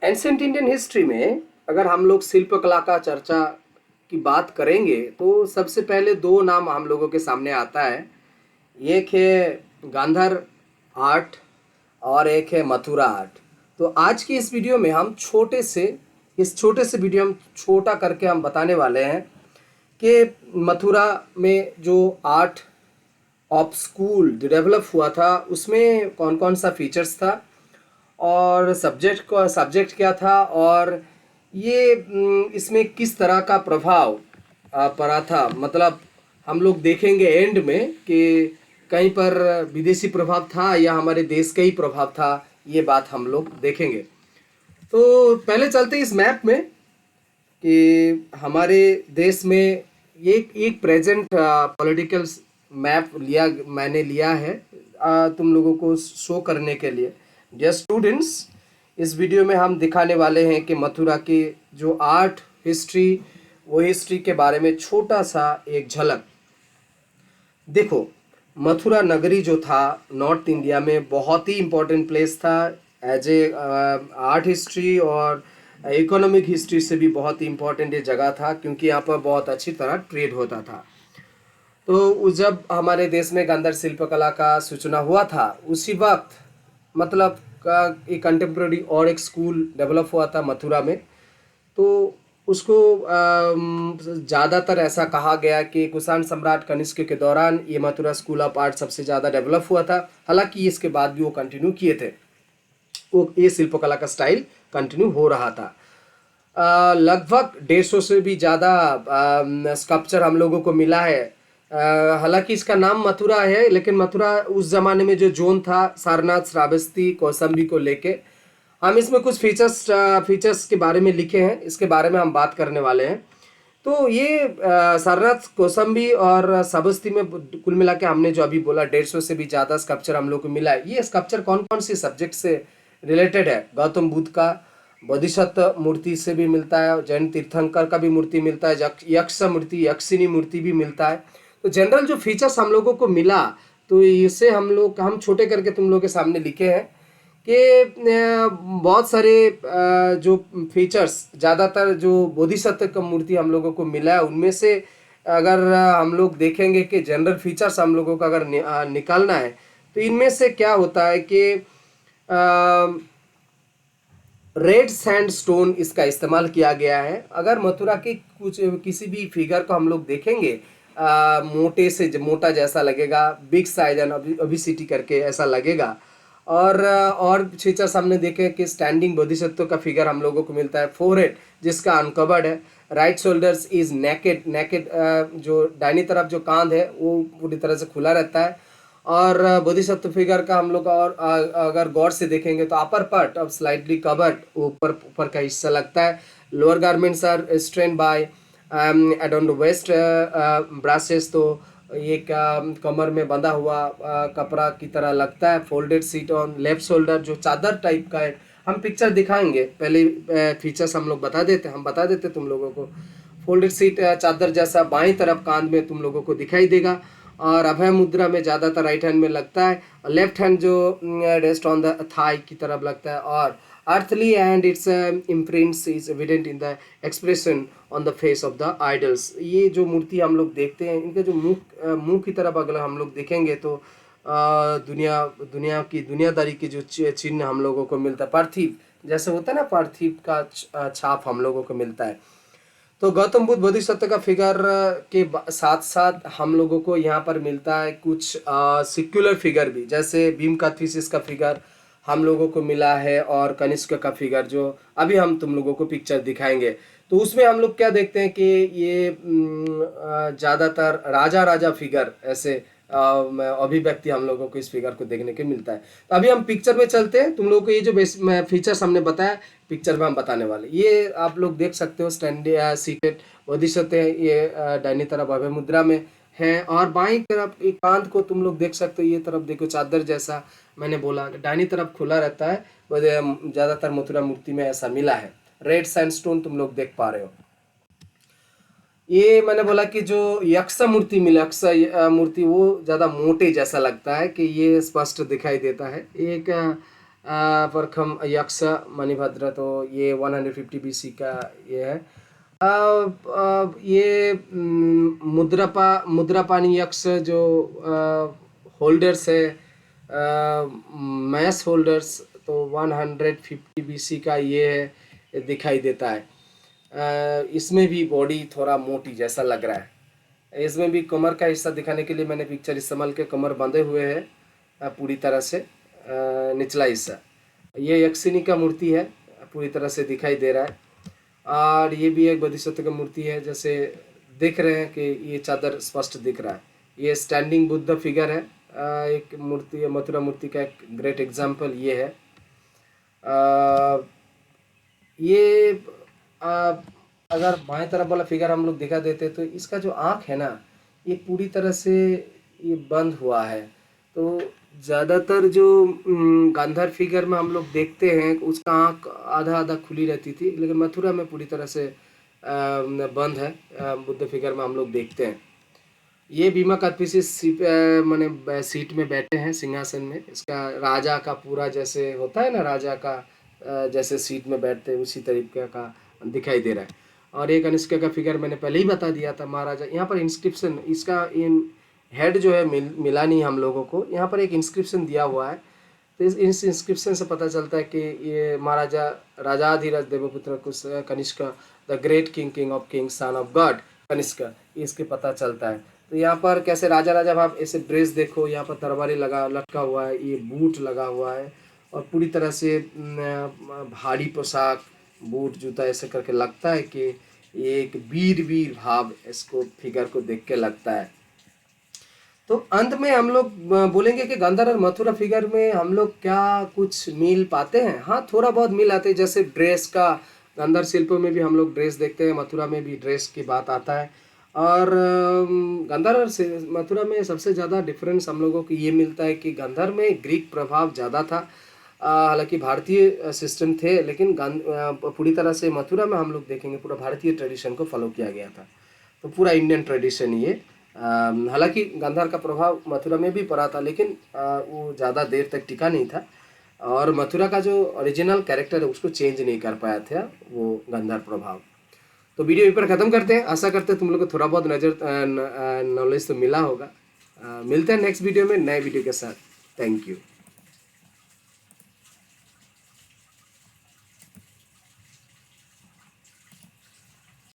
Ancient Indian history में अगर हम लोग शिल्पकला का चर्चा की बात करेंगे तो सबसे पहले दो नाम हम लोगों के सामने आता है। एक है गांधार आर्ट और एक है मथुरा आर्ट। तो आज की इस वीडियो में हम छोटे से वीडियो हम छोटा करके हम बताने वाले हैं कि मथुरा में जो आर्ट ऑफ स्कूल जो डेवलप हुआ था उसमें कौन कौन सा फीचर्स था और सब्जेक्ट क्या था और ये इसमें किस तरह का प्रभाव पड़ा था। मतलब हम लोग देखेंगे एंड में कि कहीं पर विदेशी प्रभाव था या हमारे देश का ही प्रभाव था, ये बात हम लोग देखेंगे। तो पहले चलते इस मैप में कि हमारे देश में एक प्रेजेंट पॉलिटिकल मैप मैंने लिया है तुम लोगों को शो करने के लिए। डियर स्टूडेंट्स, इस वीडियो में हम दिखाने वाले हैं कि मथुरा की जो आर्ट हिस्ट्री, वो हिस्ट्री के बारे में छोटा सा एक झलक। देखो, मथुरा नगरी जो था नॉर्थ इंडिया में बहुत ही इम्पोर्टेंट प्लेस था एज ए आर्ट हिस्ट्री और इकोनॉमिक हिस्ट्री से भी बहुत ही इम्पोर्टेंट ये जगह था, क्योंकि यहाँ पर बहुत अच्छी तरह ट्रेड होता था। तो जब हमारे देश में गांधार शिल्पकला का सूचना हुआ था उसी वक्त मतलब का एक कंटेम्प्रेरी और एक स्कूल डेवलप हुआ था मथुरा में। तो उसको ज़्यादातर ऐसा कहा गया कि कुषाण सम्राट कनिष्क के दौरान ये मथुरा स्कूल ऑफ आर्ट सबसे ज़्यादा डेवलप हुआ था। हालांकि इसके बाद भी वो कंटिन्यू किए थे, वो ये शिल्पकला का स्टाइल कंटिन्यू हो रहा था। लगभग 150 से भी ज़्यादा स्कल्पचर हम लोगों को मिला है। हालांकि इसका नाम मथुरा है, लेकिन मथुरा उस जमाने में जो जोन था सारनाथ, श्रावस्ती, कौशाम्बी को लेके हम इसमें कुछ फीचर्स के बारे में लिखे हैं, इसके बारे में हम बात करने वाले हैं। तो ये सारनाथ, कौशाम्बी और श्रावस्ती में कुल मिला के हमने जो अभी बोला 150 से भी ज़्यादा स्कल्पचर हम लोग को मिला है। ये स्कल्पचर कौन कौन सी सब्जेक्ट से रिलेटेड है? गौतम बुद्ध का बोधिसत्व मूर्ति से भी मिलता है, जैन तीर्थंकर का भी मूर्ति मिलता है, यक्ष मूर्ति, यक्षिनी मूर्ति भी मिलता है। तो जनरल जो फीचर्स हम लोगों को मिला, तो इसे हम छोटे करके तुम लोगों के सामने लिखे हैं कि बहुत सारे जो फीचर्स, ज़्यादातर जो बोधिसत्व का मूर्ति हम लोगों को मिला है उनमें से अगर हम लोग देखेंगे कि जनरल फीचर्स हम लोगों का अगर निकालना है तो इनमें से क्या होता है कि रेड सैंडस्टोन इसका इस्तेमाल किया गया है। अगर मथुरा की किसी भी फिगर को हम लोग देखेंगे मोटे से मोटा जैसा लगेगा, बिग साइज एंड ओबेसिटी करके ऐसा लगेगा। और फीचर्स हमने देखे कि स्टैंडिंग बोधिसत्व का फिगर हम लोगों को मिलता है, फोरहेड जिसका अनकवर्ड है, राइट शोल्डर्स इज नेकेड जो दाहिनी तरफ जो कांध है वो पूरी तरह से खुला रहता है। और बोधिसत्व फिगर का हम लोग और अगर गौर से देखेंगे तो upper part of slightly covered, ऊपर का हिस्सा लगता है। Lower garments are strain by adorn waist braces, तो ये कमर में बंधा हुआ कपड़ा की तरह लगता है। Folded seat on left shoulder, जो चादर टाइप का है। हम पिक्चर दिखाएंगे, पहले फीचर्स हम लोग बता देते तुम लोगों को। फोल्डेड सीट चादर जैसा बाईं तरफ कांध में तुम लोगों को दिखाई देगा, और अभय मुद्रा में ज़्यादातर राइट हैंड में लगता है, लेफ्ट हैंड जो रेस्ट ऑन द थाई की तरफ लगता है। और earthly and it's imprints is evident in the expression on the face of the idols. ये जो मूर्ति हम लोग देखते हैं, इनके जो मुंह की तरफ अगर हम लोग देखेंगे तो दुनियादारी की जो चिन्ह हम लोगों को मिलता है, पार्थिव जैसे होता है ना, पार्थिव का छाप हम लोगों को मिलता है। तो गौतम बुद्ध बोधिसत्व का फिगर के साथ साथ हम लोगों को यहाँ पर मिलता है कुछ सिक्युलर फिगर भी, जैसे भीम का थीसिस का फिगर हम लोगों को मिला है, और कनिष्क का फिगर जो अभी हम तुम लोगों को पिक्चर दिखाएंगे। तो उसमें हम लोग क्या देखते हैं कि ये ज़्यादातर राजा फिगर ऐसे अभिव्यक्ति हम लोगों को इस फिगर को देखने के मिलता है। तो अभी हम पिक्चर में चलते हैं, तुम लोगों को ये जो फीचर्स हमने बताया पिक्चर में हम बताने वाले, ये आप लोग देख सकते हो। सीटेड बोधिसत्व है, ये दाहिनी तरफ अभय मुद्रा में है, और बाईं तरफ एक कांध को तुम लोग देख सकते हो। ये तरफ देखो चादर जैसा मैंने बोला, दाहिनी तरफ खुला रहता है, ज़्यादातर मथुरा मूर्ति में ऐसा मिला है। रेड सैंडस्टोन तुम लोग देख पा रहे हो। ये मैंने बोला कि जो यक्ष मूर्ति मिला, यक्ष मूर्ति वो ज़्यादा मोटे जैसा लगता है कि ये स्पष्ट दिखाई देता है। एक प्रथम यक्ष मणिभद्र, तो ये 150 BC का ये है। ये मुद्रापानी यक्ष जो होल्डर्स है, मैस होल्डर्स, तो 150 BC का ये है, ये दिखाई देता है। इसमें भी बॉडी थोड़ा मोटी जैसा लग रहा है। इसमें भी कमर का हिस्सा दिखाने के लिए मैंने पिक्चर इस्तेमाल के, कमर बंधे हुए है पूरी तरह से, निचला हिस्सा। ये यक्षिनी का मूर्ति है, पूरी तरह से दिखाई दे रहा है। और ये भी एक बोधिसत्व का मूर्ति है, जैसे देख रहे हैं कि ये चादर स्पष्ट दिख रहा है। ये स्टैंडिंग बुद्ध फिगर है। एक मूर्ति है, मथुरा मूर्ति का एक ग्रेट एग्जाम्पल ये है। ये अगर बाएं तरफ वाला फिगर हम लोग दिखा देते तो इसका जो आँख है ना, ये पूरी तरह से ये बंद हुआ है। तो ज़्यादातर जो गांधार फिगर में हम लोग देखते हैं उसका आँख आधा आधा खुली रहती थी, लेकिन मथुरा में पूरी तरह से बंद है। बुद्ध फिगर में हम लोग देखते हैं। ये भीमा कदपीसी मैंने सीट में बैठे हैं, सिंहासन में। इसका राजा का पूरा जैसे होता है ना, राजा का जैसे सीट में बैठते हैं उसी तरीके का दिखाई दे रहा है। और एक कनिष्क का फिगर मैंने पहले ही बता दिया था, महाराजा। यहाँ पर इंस्क्रिप्शन, इसका इन हेड जो है मिला नहीं हम लोगों को। यहाँ पर एक इंस्क्रिप्शन दिया हुआ है, तो इस इंस्क्रिप्शन से पता चलता है कि ये Maharaja Rajadhiraja Devaputra Kush Kanishka, the great king of king, son of God Kanishka, इसके पता चलता है। तो यहाँ पर कैसे राजा राजा भाव, ऐसे ड्रेस देखो, यहाँ पर तलवारी लटका हुआ है, ये बूट लगा हुआ है, और पूरी तरह से भारी पोशाक, बूट जूता ऐसे करके लगता है कि ये एक वीर भाव इसको फिगर को देख के लगता है। तो अंत में हम लोग बोलेंगे कि गांधार और मथुरा फिगर में हम लोग क्या कुछ मिल पाते हैं। हाँ, थोड़ा बहुत मिल आते हैं, जैसे ड्रेस का, गांधार शिल्पों में भी हम लोग ड्रेस देखते हैं, मथुरा में भी ड्रेस की बात आता है। और गांधार और मथुरा में सबसे ज़्यादा डिफरेंस हम लोगों को ये मिलता है कि गांधार में ग्रीक प्रभाव ज़्यादा था, हालांकि भारतीय सिस्टम थे, लेकिन पूरी तरह से मथुरा में हम लोग देखेंगे पूरा भारतीय ट्रेडिशन को फॉलो किया गया था। तो पूरा इंडियन ट्रेडिशन ये, हालांकि गांधार का प्रभाव मथुरा में भी पड़ा था, लेकिन वो ज़्यादा देर तक टिका नहीं था। और मथुरा का जो ओरिजिनल कैरेक्टर है उसको चेंज नहीं कर पाया था वो गांधार प्रभाव। तो वीडियो यहीं पर ख़त्म करते हैं। आशा करते हैं तुम लोग को थोड़ा बहुत नॉलेज तो मिला होगा। मिलते हैं नेक्स्ट वीडियो में नए वीडियो के साथ। Thank you.